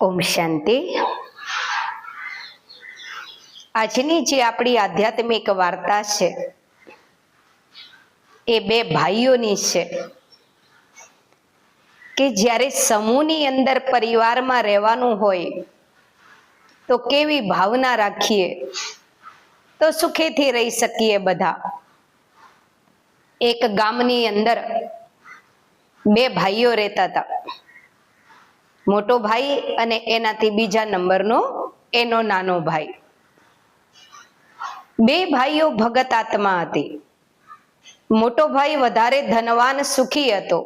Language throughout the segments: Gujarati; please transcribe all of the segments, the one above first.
ઓમ શાંતિ। આજની જે આપણી આધ્યાત્મિક વાર્તા છે એ બે ભાઈઓની છે કે જ્યારે સમૂહની અંદર પરિવારમાં રહેવાનું હોય તો કેવી ભાવના રાખીએ તો સુખેથી રહી શકીએ બધા। એક ગામની અંદર બે ભાઈઓ રહેતા હતા, મોટો ભાઈ અને એનાથી બીજા નંબરનો એનો નાનો ભાઈ। બે ભાઈઓ ભગત આત્મા હતી। મોટો ભાઈ વધારે ધનવાન સુખી હતો,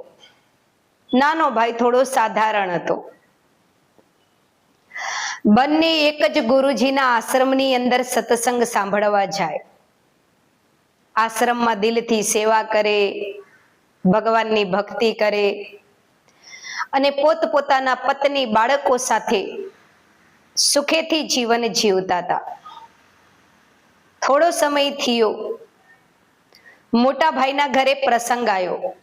નાનો ભાઈ થોડો સાધારણ હતો। બંને એક જ ગુરુજીના આશ્રમની અંદર સત્સંગ સાંભળવા જાય, આશ્રમમાં દિલથી સેવા કરે, ભગવાનની ભક્તિ કરે અને પોતપોતાના પત્ની બાળકો સાથે સુખેથી જીવન જીવતા હતા। થોડો સમય થયો, મોટા ભાઈના ઘરે પ્રસંગ આવ્યો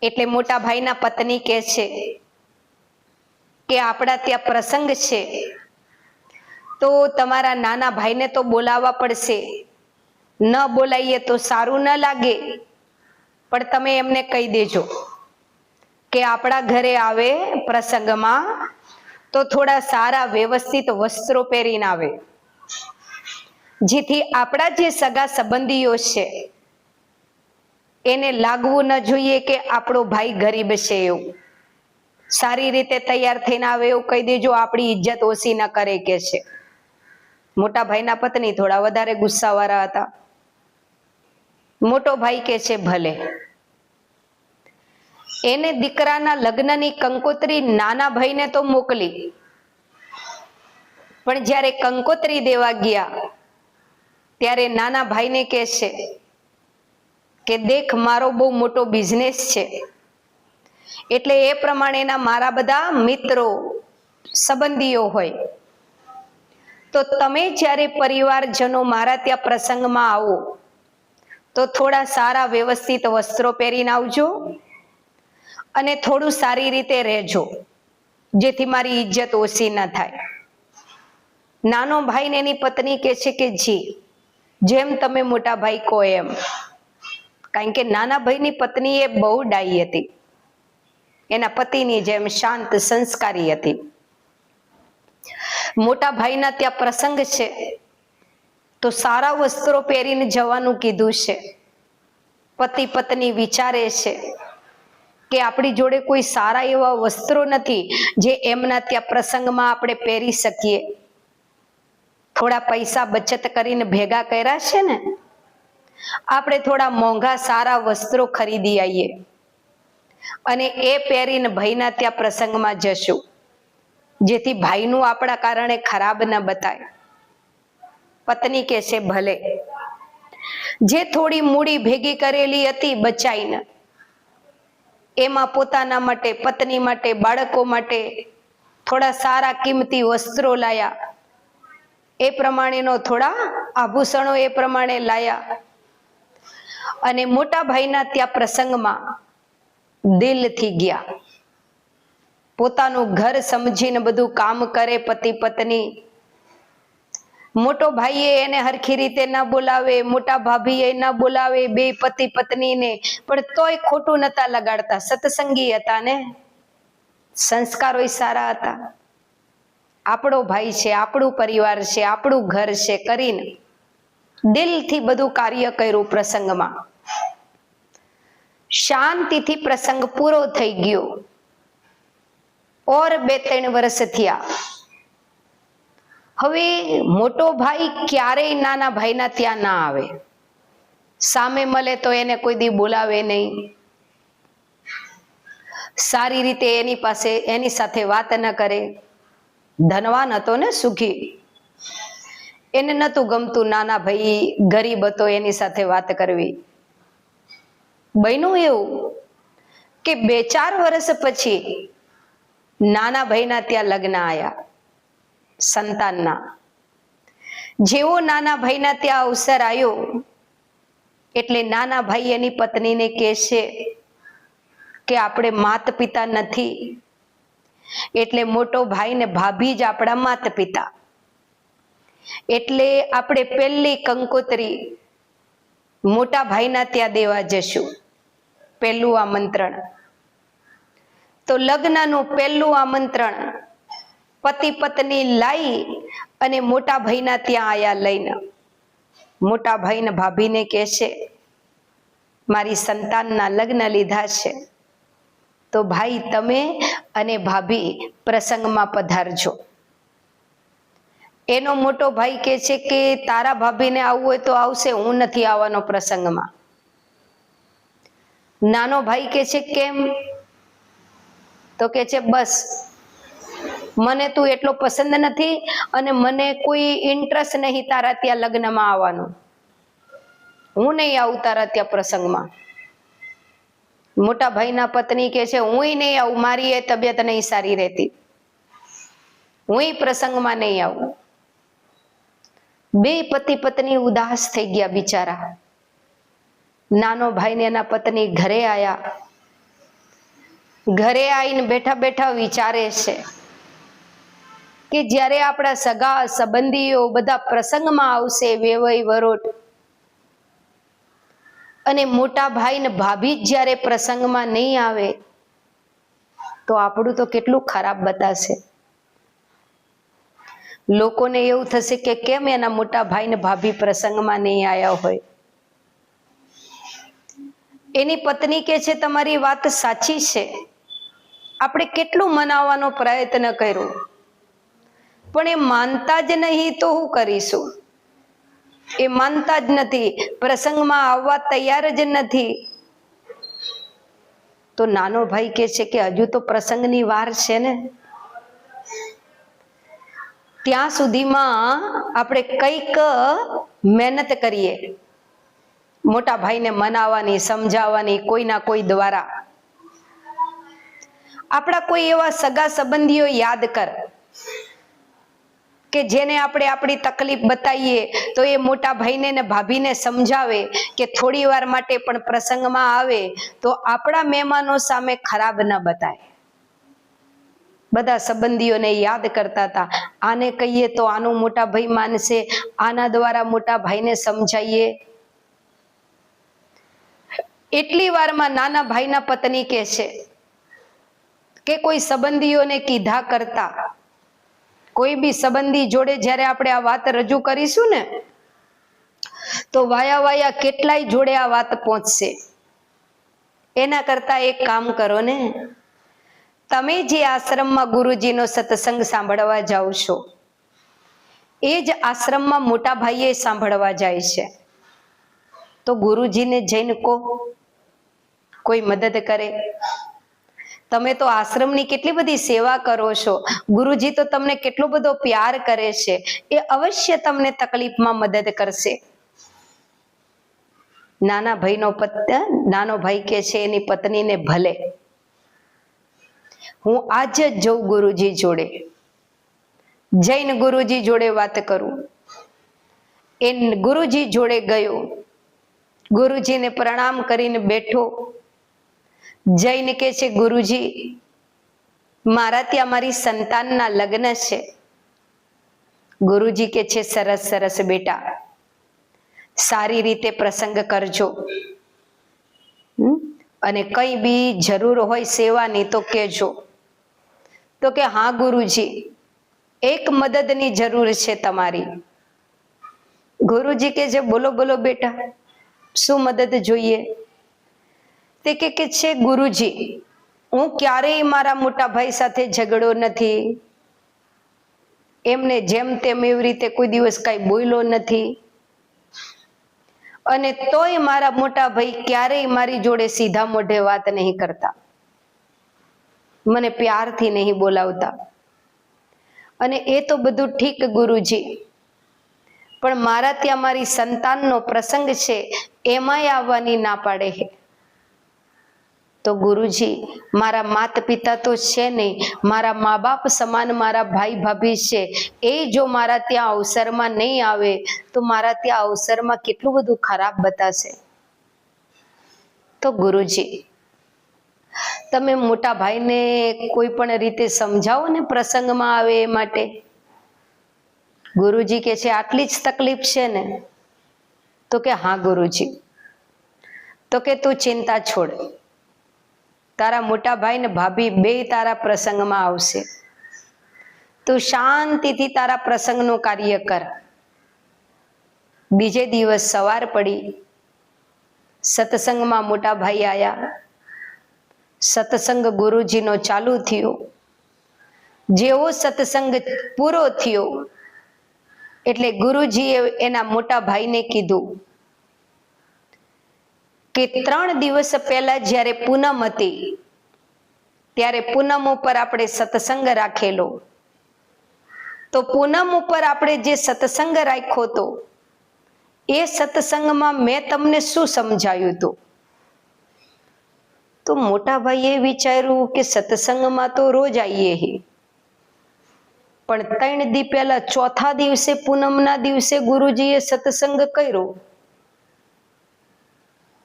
એટલે મોટા ભાઈના પત્ની કહે છે કે આપણા ત્યાં પ્રસંગ છે તો તમારા નાના ભાઈને તો બોલાવવા પડશે, ન બોલાવીએ તો સારું ન લાગે, પણ તમે એમને કહી દેજો કે આપણા ઘરે આવે પ્રસંગમાં તો થોડા સારા વ્યવસ્થિત વસ્ત્રો પહેરીને આવે, જેથી આપણા જે સગા સંબંધીઓ છે એને લાગવું ન જોઈએ કે આપણો ભાઈ ગરીબ છે। એવું સારી રીતે તૈયાર થઈને આવે એવું કહી દેજો, આપણી ઇજ્જત ઓછી ન કરે કે છે। મોટા ભાઈના પત્ની થોડા વધારે ગુસ્સાવાળા હતા। મોટો ભાઈ કે છે ભલે। એને દીકરાના લગ્નની કંકોત્રી નાના ભાઈને તો મોકલી, પણ જ્યારે કંકોત્રી દેવા ગયા ત્યારે નાના ભાઈને કહે છે કે દેખ મારો બહુ મોટો બિઝનેસ છે, એટલે એ પ્રમાણેના મારા બધા મિત્રો સંબંધીઓ હોય, તો તમે જ્યારે પરિવારજનો મારા ત્યાં પ્રસંગમાં આવો તો થોડા સારા વ્યવસ્થિત વસ્ત્રો પહેરીને આવજો અને થોડું સારી રીતે રહેજો, જેથી મારી ઇજ્જત ઓછી ન થાય। નાનો ભાઈ ને એની પત્ની કહે છે કે જી, જેમ તમે મોટા ભાઈ કહો એમ। કારણ કે નાના ભાઈની પત્ની એ બહુ ડાઈ હતી, એના પતિની જેમ શાંત સંસ્કારી હતી। મોટા ભાઈના ત્યાં પ્રસંગ છે તો સારા વસ્ત્રો પહેરીને જવાનું કીધું છે। પતિ પત્ની વિચારે છે કે આપણી જોડે કોઈ સારા એવા વસ્ત્રો નથી જે એમના ત્યાં પ્રસંગમાં આપણે પહેરી શકીએ। થોડા પૈસા બચત કરીને ભેગા કર્યા છે ને, આપણે થોડા મોંઘા સારા વસ્ત્રો ખરીદી આવીએ અને એ પહેરીને ભાઈના ત્યાં પ્રસંગમાં જશું, જેથી ભાઈનું આપણા કારણે ખરાબ ન બતાય। પત્ની કહે છે ભલે। જે થોડી મૂડી ભેગી કરેલી હતી બચાઈને, એમાં પોતાના માટે, પત્ની માટે, બાળકો માટે થોડા સારા કિંમતી વસ્ત્રો લાયા, એ પ્રમાણેનો થોડા આભૂષણો એ પ્રમાણે લાયા અને મોટા ભાઈના ત્યાં પ્રસંગમાં દિલથી ગયા। પોતાનું ઘર સમજીને બધું કામ કરે પતિ પત્ની। મોટો ભાઈએ એને હરખી રીતે ના બોલાવે, મોટા ભાભીએ ના બોલાવે, બે પતિ પત્નીને, પણ તોય ખોટું નતા લગાડતા, સત્સંગી હતા ને, સંસ્કારો સારા હતા। આપણો ભાઈ છે, આપણું પરિવાર છે, આપણું ઘર છે કરીને દિલથી બધું કાર્ય કર્યું। પ્રસંગમાં શાંતિથી પ્રસંગ પૂરો થઈ ગયો ઓર 2-3 વર્ષ થયા। હવે મોટો ભાઈ ક્યારેય નાના ભાઈના ત્યાં ના આવે, સામે મળે તો એને કોઈ દી બોલાવે નહીં, સારી રીતે એની પાસે એની સાથે વાત ન કરે। ધનવાન હતો ને, સુખી, એને નતું ગમતું નાના ભાઈ ગરીબ હતો એની સાથે વાત કરવી। બન્યું એવું કે 2-4 વર્ષ પછી નાના ભાઈના ત્યાં લગ્ન આયા સંતાનના। જેવો નાના ભાઈના ત્યાં અવસર આવ્યો એટલે નાના ભાઈ એની પત્નીને કહે છે કે આપણે માતા પિતા નથી, એટલે મોટો ભાઈ ને ભાભી જ આપણા માતા પિતા. એટલે આપણે પહેલી કંકોત્રી મોટા ભાઈના ત્યાં દેવા જશું, પહેલું આમંત્રણ. તો લગ્નનું પહેલું આમંત્રણ પતિ પત્ની લાઈ અને મોટા ભાઈના ત્યાં આયા લઈને. મોટા ભાઈને ભાભીને કહે છે, મારી સંતાનના લગ્ન લીધા છે, તો ભાઈ તમે અને ભાભી પ્રસંગમાં પધારજો. એનો મોટો ભાઈ કહે છે કે તારા ભાભીને આવવું હોય તો આવશે, હું નથી આવવાનો પ્રસંગમાં. નાનો ભાઈ કહે છે કેમ? તો કહે છે બસ મને તું એટલો પસંદ નથી અને મને કોઈ ઇન્ટરેસ્ટ નહીં તારા ત્યાં લગ્નમાં આવવાનું, હું નહીં આવું તારા ત્યાં પ્રસંગમાં. મોટા ભાઈના પત્ની કહે છે હું નહીં આવું, મારી એ તબિયત નહીં સારી રહેતી, હું પ્રસંગમાં નહીં આવું. બે પતિ પત્ની ઉદાસ થઈ ગયા બિચારા. નાનો ભાઈ ને એના પત્ની ઘરે આયા. ઘરે આવીને બેઠા બેઠા વિચારે છે કે જ્યારે આપણા સગા સંબંધીઓ બધા પ્રસંગમાં આવશે, વેવઈ વરોટ, અને મોટા ભાઈ ને ભાભી જ જ્યારે પ્રસંગમાં નહીં આવે તો આપણું તો કેટલું ખરાબ બતાશે. લોકોને એવું થશે કે કેમ એના મોટા ભાઈ ને ભાભી પ્રસંગમાં નહીં આવ્યા હોય. એની પત્ની કહે છે તમારી વાત સાચી છે, આપણે કેટલું મનાવવાનો પ્રયત્ન કર્યો પણ એ માનતા જ નહીં, તો શું કરીશું? એ માનતા જ નથી, પ્રસંગમાં આવવા તૈયાર જ નથી. તો નાનો ભાઈ કહે છે કે હજુ તો પ્રસંગની વાર છે ને, ત્યાં સુધીમાં આપણે કઈક મહેનત કરીએ, મોટા ભાઈને મનાવવાની, સમજાવવાની કોઈના કોઈ દ્વારા. આપણા કોઈ એવા સગા સંબંધીઓ યાદ કર કે જેને આપણે આપણી તકલીફ બતાવીએ તો એ મોટા ભાઈને ને ભાભીને સમજાવે કે થોડી વાર માટે પણ પ્રસંગમાં આવે તો આપણા મહેમાનો સામે ખરાબ ન બતાય. બધા સંબંધીઓને યાદ કરતા હતા, આને કહીએ તો આનું મોટા ભાઈ માનશે, આના દ્વારા મોટા ભાઈને સમજાઈએ. એટલી વારમાં નાના ભાઈના પત્ની કહે છે કે કોઈ સંબંધીઓને કીધા કરતા, કોઈ બી સંબંધી જોડે જ્યારે આપણે આ વાત રજૂ કરીશું ને તો વાયા વાયા કેટલાય જોડે આ વાત પહોંચશે. એના કરતા એક કામ કરો ને, તમે જે આશ્રમમાં ગુરુજીનો સત્સંગ સાંભળવા જાઓ છો એ જ આશ્રમમાં મોટા ભાઈએ સાંભળવા જાય છે, તો ગુરુજીને જઈને કહો, કોઈ મદદ કરે. તમે તો આશ્રમની કેટલી બધી સેવા કરો છો, ગુરુજી તો તમને કેટલો બધો પ્યાર કરે છે, એ અવશ્ય તમને તકલીફમાં મદદ કરશે. નાનો ભાઈ કે છે એની પત્નીને ભલે હું આજે જ જઉં ગુરુજી જોડે, જઈને ગુરુજી જોડે વાત કરું. એ ગુરુજી જોડે ગયો, ગુરુજીને પ્રણામ કરીને બેઠો. જઈને કે છે ગુરુજી મારા ત્યાં મારી સંતાનના લગ્ન છે. ગુરુજી કે છે સરસ સરસ બેટા, સારી રીતે પ્રસંગ કરજો અને કઈ બી જરૂર હોય સેવાની તો કહેજો. તો કે હા ગુરુજી, એક મદદની જરૂર છે તમારી. ગુરુજી કે છે બોલો બોલો બેટા, શું મદદ જોઈએ? તે કે છે ગુરુજી હું ક્યારેય મારા મોટા ભાઈ સાથે ઝઘડો નથી, એમને જેમ તેમ એવી રીતે કોઈ દિવસ કઈ બોલ્યો નથી, અને તોય મારા મોટા ભાઈ ક્યારેય મારી જોડે સીધા મોઢે વાત નહીં કરતા, મને પ્યારથી નહીં બોલાવતા. અને એ તો બધું ઠીક ગુરુજી, પણ મારા ત્યાં મારી સંતાનનો પ્રસંગ છે એમાંય આવવાની ના પાડે છે. તો ગુરુજી મારા માતા પિતા તો છે નહીં, મારા મા બાપ સમાન મારા ભાઈ ભાભી છે, એ જો મારા ત્યાં અવસરમાં નહીં આવે તો મારા ત્યાં અવસરમાં કેટલું બધું ખરાબ બતાશે. તો ગુરુજી તમે મોટા ભાઈને કોઈ પણ રીતે સમજાવો ને પ્રસંગમાં આવે એ માટે. ગુરુજી કે છે આટલી જ તકલીફ છે ને? તો કે હા ગુરુજી. તો કે તું ચિંતા છોડ, તારા મોટા ભાઈ ને ભાભી બે તારા પ્રસંગમાં આવશે, તું શાંતિથી તારા પ્રસંગનું કાર્ય કર. બીજે દિવસ સવાર પડી, સત્સંગમાં મોટા ભાઈ આયા. સત્સંગ ગુરુજીનો ચાલુ થયો. જેવો સત્સંગ પૂરો થયો એટલે ગુરુજીએ એના મોટા ભાઈને કીધું કે 3 દિવસ પહેલા જ્યારે પૂનમ હતી ત્યારે પૂનમ ઉપર આપણે સત્સંગ રાખેલો, તો પૂનમ ઉપર આપણે જે સત્સંગ રાખ્યો હતો એ સત્સંગમાં મેં તમને શું સમજાયું હતું? તો મોટા ભાઈએ વિચાર્યું કે સત્સંગમાં તો રોજ આવીએ હી, પણ 3 દી પહેલા ચોથા દિવસે પૂનમના દિવસે ગુરુજીએ સત્સંગ કર્યો.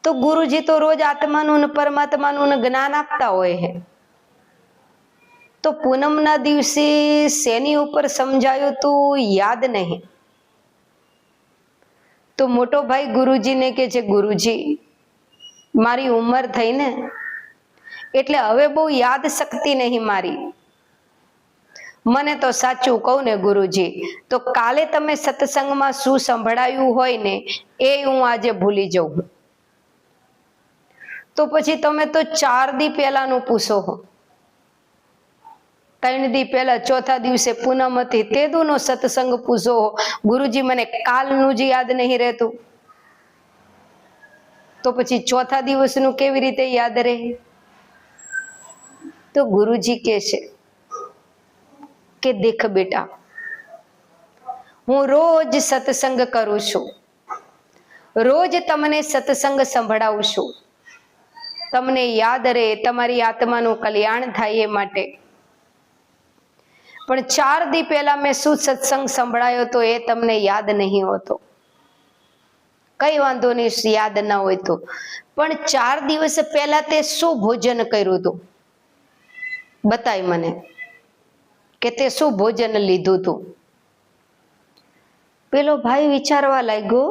તો ગુરુજી તો રોજ આત્માનું ને પરમાત્માનું ને જ્ઞાન આપતા હોય છે, તો પૂનમના દિવસે શેની ઉપર સમજાયું તું યાદ નહીં. તો મોટો ભાઈ ગુરુજીને કે છે ગુરુજી મારી ઉંમર થઈ ને એટલે હવે બહુ યાદ શક્તિ નહીં મારી. મને તો સાચું કહું ને ગુરુજી, તો કાલે તમે સત્સંગમાં શું સંભળાયું હોય ને એ હું આજે ભૂલી જાઉં. તો પછી તમે તો 4 દી પહેલાનું પૂછો, 3 દી પહેલા ચોથા દિવસે પૂનમ હતી તે દુનો સત્સંગ પૂછો. ગુરુજી મને કાલનું જ યાદ નહીં રહેતું, તો પછી ચોથા દિવસનું કેવી રીતે યાદ રહે? તો ગુરુજી કહે છે કે દેખ બેટા, હું રોજ સત્સંગ કરું છું, રોજ તમને સત્સંગ સંભળાવું છું, તમને યાદ રહે, તમારી આત્માનું કલ્યાણ થાય એ માટે. પણ 4 દી પહેલા મેં શું સત્સંગ સંભળાયો તો એ તમને યાદ નહીં હોતો. કઈ વાંધો નહીં, યાદ ન હોય તો, પણ 4 દિવસ પહેલા તે શું ભોજન કર્યું હતું? બતાય મને કે તે શું ભોજન લીધું હતું. પેલો ભાઈ વિચારવા લાગ્યો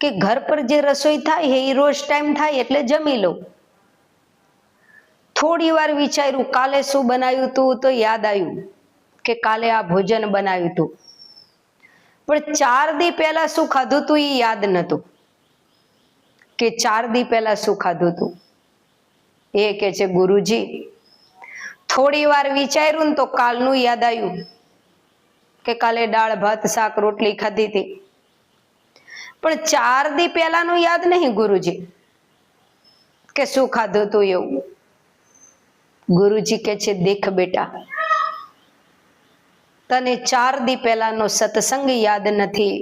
કે ઘર પર જે રસોઈ થાય એ રોજ ટાઈમ થાય એટલે જમી લઉં. થોડી વાર વિચાર્યું, કાલે શું બનાવ્યું હતું તો યાદ આવ્યું કે કાલે આ ભોજન બનાવ્યું હતું, પણ 4 દી પહેલા શું ખાધું હતું એ યાદ નતું કે 4 દી પહેલા શું ખાધું હતું. એ કે છે ગુરુજી થોડી વાર વિચાર્યું ને તો કાલનું યાદ આવ્યું કે કાલે દાળ ભાત શાક રોટલી ખાધી હતી, પણ 4 દી પહેલાનું યાદ નહીં ગુરુજી કે શું ખાધું હતું એવું. ગુરુજી કે છે દેખ બેટા, તને 4 દી પહેલાનો સત્સંગ યાદ નથી,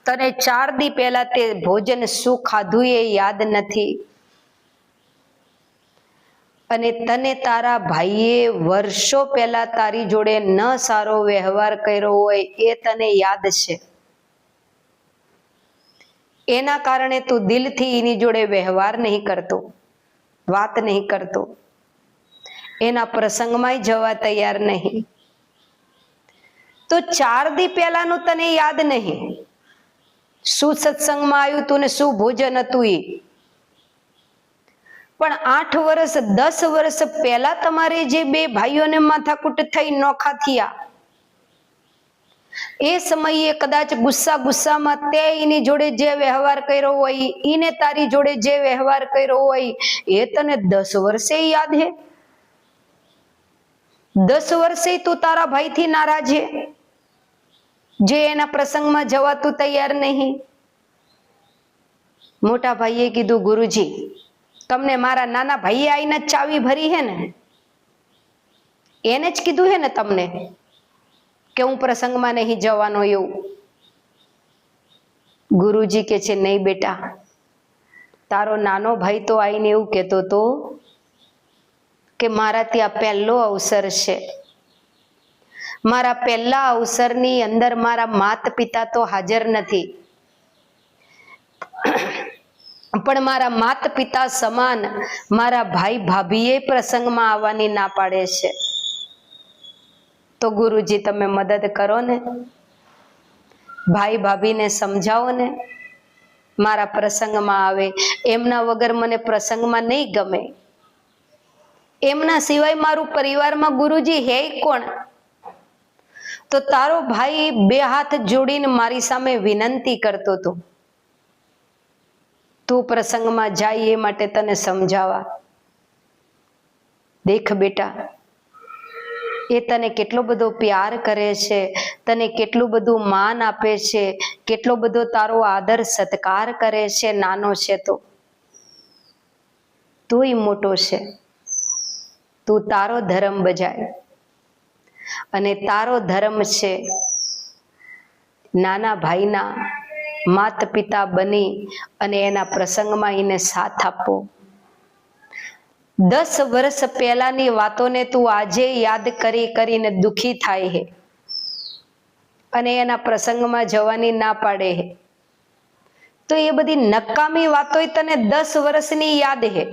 તને 4 દી પહેલા તે ભોજન શું ખાધું એ યાદ નથી, અને તને તારા ભાઈએ વર્ષો પહેલા તારી જોડે ન સારો વ્યવહાર કર્યો હોય એ તને યાદ છે. એના કારણે તું દિલથી એની જોડે વ્યવહાર નહીં કરતો, વાત નહીં કરતો, એના પ્રસંગમાં જવા તૈયાર નહીં. તો 4 દી પહેલાનું તને યાદ નહીં, શું સત્સંગમાં આવ્યું તું ને શું ભોજન હતું એ. પણ 8 વર્ષ 10 વર્ષ પહેલા તમારે જે 2 ભાઈઓને માથાકૂટ થઈ નોખા થયા, એ સમયે કદાચ ગુસ્સામાં તે એની જોડે જે વ્યવહાર કર્યો હોય, એને તારી જોડે જે વ્યવહાર કર્યો હોય એ તને 10 વર્ષે યાદ હે? 10 વર્ષે તું તારા ભાઈથી નારાજ છે, જે એના પ્રસંગમાં જવા તું તૈયાર નહીં. મોટા ભાઈએ કીધું ગુરુજી તમને મારા નાના ભાઈએ આઈને ચાવી ભરી હે ને, એને જ કીધું હે ને તમને કે હું પ્રસંગમાં નહીં જવાનો એવું. ગુરુજી કે છે નહીં બેટા, તારો નાનો ભાઈ તો આઈને એવું કહેતો હતો કે મારા ત્યાં પહેલો અવસર છે, મારા પહેલા અવસરની અંદર મારા માતા પિતા તો હાજર નથી, પણ મારા માતા પિતા સમાન મારા ભાઈ ભાભીએ પ્રસંગમાં આવવાની ના પાડે છે. તો ગુરુજી તમે મદદ કરો ને, ભાઈ ભાભીને સમજાવો ને, મારા પ્રસંગમાં આવે. એમના વગર મને પ્રસંગમાં નહીં ગમે. એમના સિવાય મારું પરિવારમાં ગુરુજી હે કોણ? તો તારો ભાઈ બે હાથ જોડીને મારી સામે વિનંતી કરતો હતો, તું પ્રસંગમાં જાય એ માટે તને સમજાવા. દેખ બેટા, એ તને કેટલો બધો પ્યાર કરે છે, તને કેટલું બધું માન આપે છે, કેટલો બધો તારો આદર સત્કાર કરે છે. નાનો છે તો તુંય મોટો છે, તું તારો ધર્મ બજાય. અને તારો ધર્મ છે નાના ભાઈના માતા પિતા બની અને એના પ્રસંગમાં એને સાથ આપવો. 10 વર્ષ પહેલાની વાતોને તું આજે યાદ કરીને દુખી થાય છે અને એના પ્રસંગમાં જવાની ના પાડે છે. તો એ બધી નકામી વાતો તને 10 વર્ષની યાદ છે.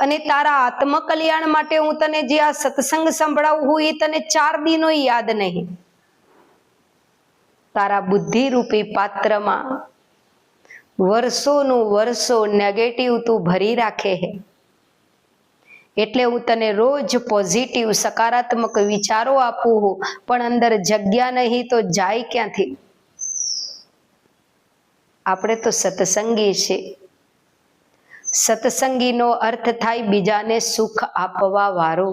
અને તારા આત્મકલ્યાણ માટે હું તને જે આ સત્સંગ સંભળાવું હું એ તને 4 દિનો યાદ નહીં. તારા બુદ્ધિ રૂપી પાત્રમાં વર્ષોનું વર્ષો નેગેટિવ તું ભરી રાખે છે. એટલે હું તને રોજ પોઝિટિવ સકારાત્મક વિચારો આપું હું, પણ અંદર જગ્યા નહીં તો જાય ક્યાંથી? આપણે તો સત્સંગી છે. સત્સંગીનો અર્થ થાય બીજાને સુખ આપવા વાળો,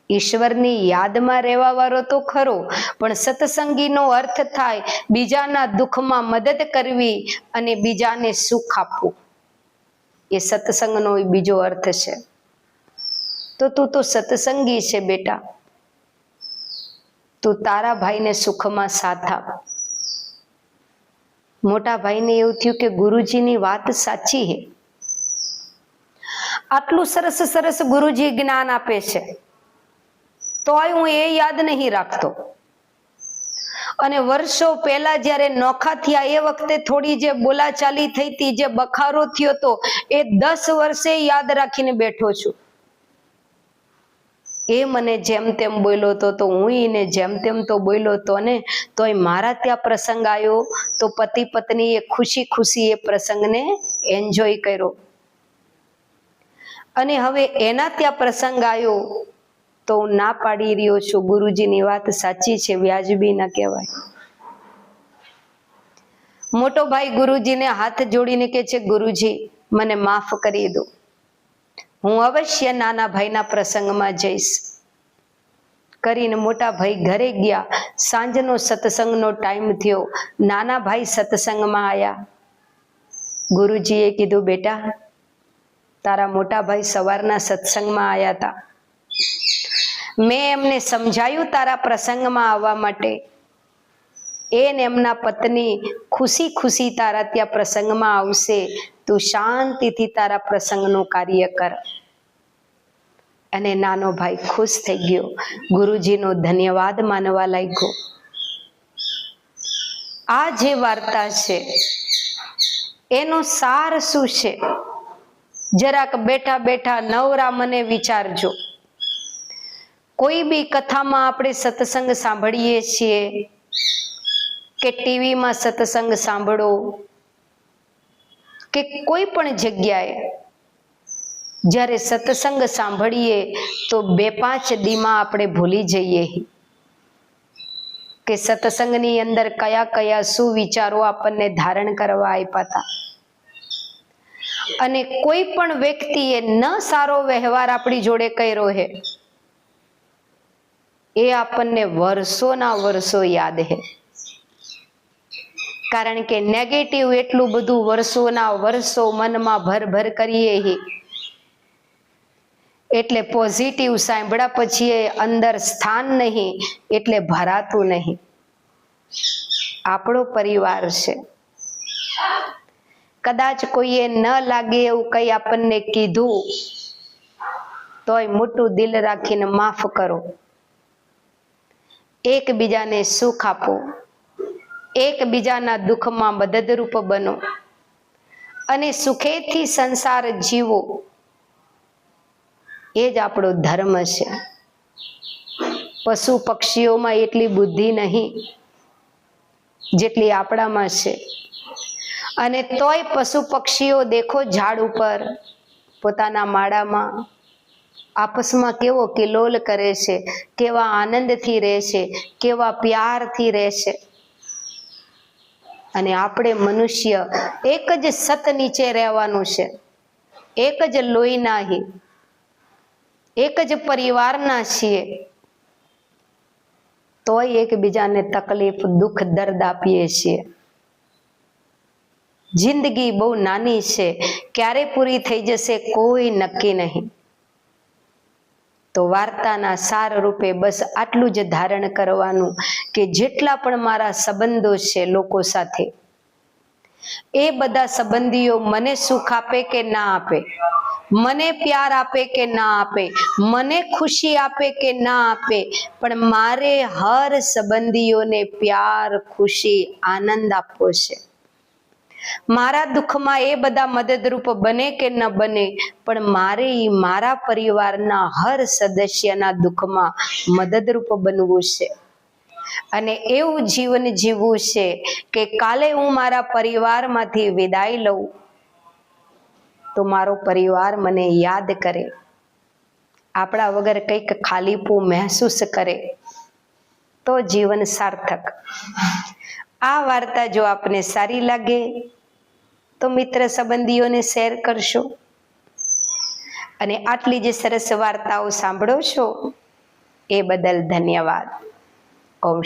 ઈશ્વરની યાદમાં રહેવા વાળો તો ખરો, પણ સત્સંગીનો અર્થ થાય બીજાના દુઃખમાં મદદ કરવી અને બીજાને સુખ આપવું. એ સત્સંગનો બીજો અર્થ છે. તો તું તો સત્સંગી છે બેટા, તું તારા ભાઈને સુખમાં સાથ આપ. મોટા ભાઈને એવું થયું કે ગુરુજીની વાત સાચી છે. આટલું સરસ સરસ ગુરુજી જ્ઞાન આપે છે, તોય હું એ યાદ નહીં રાખતો. અને વર્ષો પહેલા જ્યારે નોખા થયા એ વખતે થોડી જે બોલાચાલી થઈ હતી, જે બખારો થયો હતો, એ 10 વર્ષે યાદ રાખીને બેઠો છું. એ મને જેમ તેમ બોલ્યો તો હું એને જેમ તેમ તો બોલ્યો તો ને, તોય મારા ત્યાં પ્રસંગ આવ્યો તો પતિ પત્નીએ ખુશી ખુશી એ પ્રસંગને એન્જોય કર્યો. અને હવે એના ત્યાં પ્રસંગ આવ્યો તો હું ના પાડી રહ્યો છું. ગુરુજીની વાત સાચી છે, વ્યાજબી ના કહેવાય. મોટો ભાઈ ગુરુજીને હાથ જોડીને કહે છે, ગુરુજી મને માફ કરી દો, હું અવશ્ય નાના ભાઈના પ્રસંગમાં જઈશ. કરીને મોટા ભાઈ ઘરે ગયા. સાંજનો સત્સંગનો ટાઈમ થયો. નાના ભાઈ સત્સંગમાં આવ્યા. ગુરુજીએ કીધું, બેટા તારા મોટા ભાઈ સવારના સત્સંગમાં આવ્યા હતા, મેં એમને સમજાયું તારા પ્રસંગમાં આવવા માટે. એને એમના પત્ની ખુશી ખુશી તારા ત્યાં પ્રસંગમાં આવશે. તું શાંતિથી તારા પ્રસંગનું કાર્ય કર. અને નાનો ભાઈ ખુશ થઈ ગયો, ગુરુજીનો ધન્યવાદ માનવા લાગ્યો. આ જે વાર્તા છે એનો સાર શું છે? જરાક બેઠા બેઠા નવરા મને વિચારજો. કોઈ બી કથામાં આપણે સત્સંગ સાંભળીએ છીએ કે ટીવીમાં સત્સંગ સાંભળો કે કોઈ પણ જગ્યાએ જ્યારે સત્સંગ સાંભળીએ તો 2-5 દીમાં આપણે ભૂલી જઈએ કે સત્સંગની અંદર કયા કયા સુવિચારો આપણને ધારણ કરવા આપ્યા હતા. અને કોઈ પણ વ્યક્તિએ ન સારો વ્યવહાર આપણી જોડે કર્યો છે એ આપણને વર્ષોના વર્ષો યાદ છે. કારણ કે નેગેટિવ એટલું બધું વર્ષોના વર્ષો મનમાં ભર કરીએ, એટલે પોઝિટિવ સાંભળ્યા પછી અંદર સ્થાન નહીં, એટલે ભરાતું નહીં. આપણો પરિવાર છે, કદાચ કોઈએ ન લાગે એવું કઈ આપણને કીધું તોય મોટું દિલ રાખીને માફ કરો. એકબીજાને સુખ આપો, એકબીજાના દુઃખમાં મદદરૂપ બનો અને સુખેથી સંસાર જીવો. એ જ આપણો ધર્મ છે. પશુ પક્ષીઓમાં એટલી બુદ્ધિ નહીં જેટલી આપણામાં છે. અને તોય પશુ પક્ષીઓ દેખો ઝાડ ઉપર પોતાના માળામાં આપસમાં કેવો કિલોલ કરે છે, કેવા આનંદથી રહે છે, કેવા પ્યારથી રહે છે. અને આપણે મનુષ્ય એક જ સત નીચે રહેવાનું છે, એક જ લોહીના એક જ પરિવારના છીએ, તોય એકબીજાને તકલીફ દુઃખ દર્દ આપીએ છીએ. જિંદગી બહુ નાની છે, ક્યારે પૂરી થઈ જશે કોઈ નક્કી નહીં. તો વાર્તાના સાર રૂપે બસ આટલું જ ધારણ કરવાનું કે જેટલા પણ મારા સંબંધો છે લોકો સાથે, એ બધા સંબંધીઓ મને સુખ આપે કે ના આપે, મને પ્યાર આપે કે ના આપે, મને ખુશી આપે કે ના આપે, પણ મારે હર સંબંધીઓને પ્યાર, ખુશી, આનંદ આપવો છે. મારા દુઃખમાં એ બધા મદદરૂપ બને કે ન બને, પણ મારે મારા પરિવારના હર સદસ્યના દુઃખમાં મદદરૂપ બનવું છે. અને એવું જીવન જીવવું છે કે કાલે હું મારા પરિવારમાંથી વિદાય લઉં તો મારો પરિવાર મને યાદ કરે, આપણા વગર કંઈક ખાલીપું મહેસૂસ કરે, તો જીવન સાર્થક. આ વાર્તા જો આપને સારી લાગે તો મિત્ર સંબંધીઓને શેર કરશો. અને આટલી જે સરસ વાર્તાઓ સાંભળો છો એ બદલ ધન્યવાદ. ઓમ